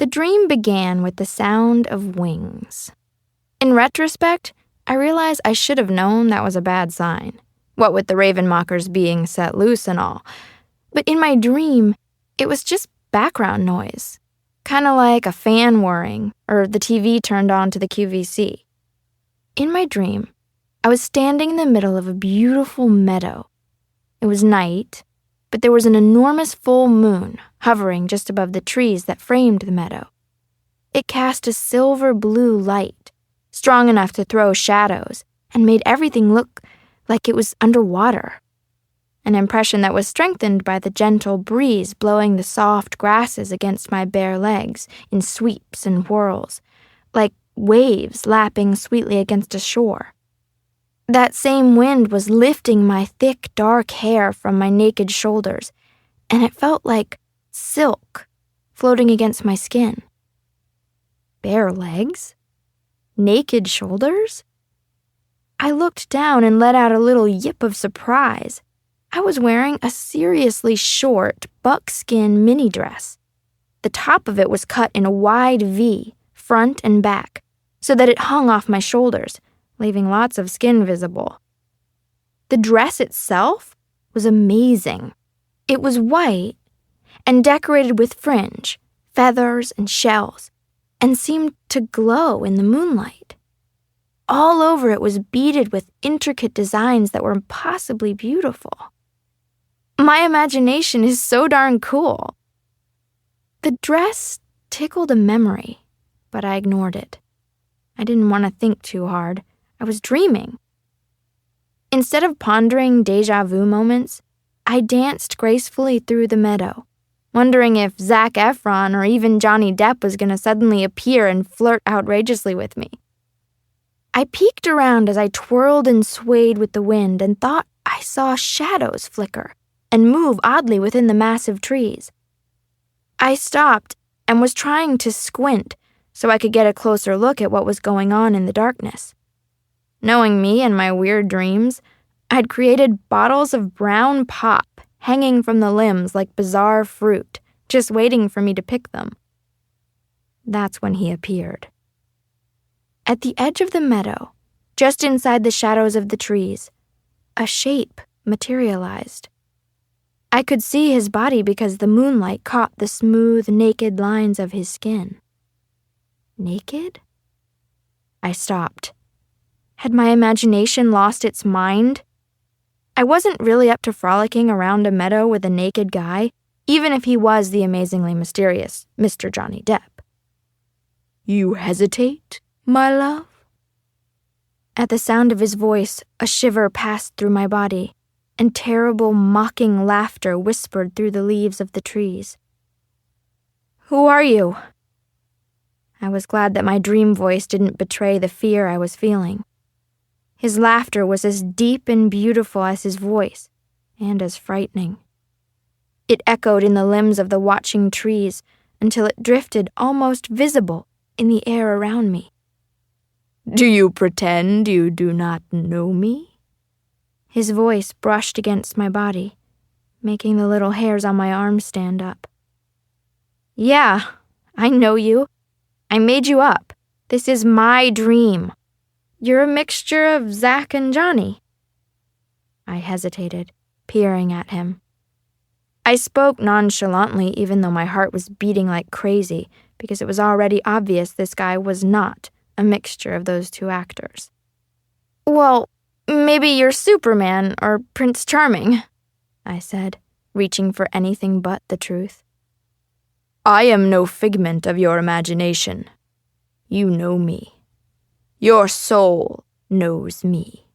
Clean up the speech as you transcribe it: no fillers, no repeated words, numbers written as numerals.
The dream began with the sound of wings. In retrospect, I realize I should have known that was a bad sign, what with the raven mockers being set loose and all. But in my dream, it was just background noise, kind of like a fan whirring or the TV turned on to the QVC. In my dream, I was standing in the middle of a beautiful meadow. It was night, but there was an enormous full moon hovering just above the trees that framed the meadow. It cast a silver-blue light, strong enough to throw shadows, and made everything look like it was underwater. An impression that was strengthened by the gentle breeze blowing the soft grasses against my bare legs in sweeps and whirls, like waves lapping sweetly against a shore. That same wind was lifting my thick, dark hair from my naked shoulders, and it felt like silk floating against my skin. Bare legs? Naked shoulders? I looked down and let out a little yip of surprise. I was wearing a seriously short buckskin mini dress. The top of it was cut in a wide V, front and back, so that it hung off my shoulders, leaving lots of skin visible. The dress itself was amazing. It was white and decorated with fringe, feathers, and shells, and seemed to glow in the moonlight. All over it was beaded with intricate designs that were impossibly beautiful. My imagination is so darn cool. The dress tickled a memory, but I ignored it. I didn't want to think too hard. I was dreaming. Instead of pondering déjà vu moments, I danced gracefully through the meadow, wondering if Zac Efron or even Johnny Depp was going to suddenly appear and flirt outrageously with me. I peeked around as I twirled and swayed with the wind and thought I saw shadows flicker and move oddly within the massive trees. I stopped and was trying to squint so I could get a closer look at what was going on in the darkness. Knowing me and my weird dreams, I'd created bottles of brown pop hanging from the limbs like bizarre fruit, just waiting for me to pick them. That's when he appeared. At the edge of the meadow, just inside the shadows of the trees, a shape materialized. I could see his body because the moonlight caught the smooth, naked lines of his skin. Naked? I stopped. Had my imagination lost its mind? I wasn't really up to frolicking around a meadow with a naked guy, even if he was the amazingly mysterious Mr. Johnny Depp. You hesitate, my love? At the sound of his voice, a shiver passed through my body, and terrible, mocking laughter whispered through the leaves of the trees. Who are you? I was glad that my dream voice didn't betray the fear I was feeling. His laughter was as deep and beautiful as his voice, and as frightening. It echoed in the limbs of the watching trees until it drifted almost visible in the air around me. Do you pretend you do not know me? His voice brushed against my body, making the little hairs on my arms stand up. Yeah, I know you. I made you up. This is my dream. You're a mixture of Zac and Johnny. I hesitated, peering at him. I spoke nonchalantly even though my heart was beating like crazy because it was already obvious this guy was not a mixture of those two actors. Well, maybe you're Superman or Prince Charming, I said, reaching for anything but the truth. I am no figment of your imagination. You know me. Your soul knows me.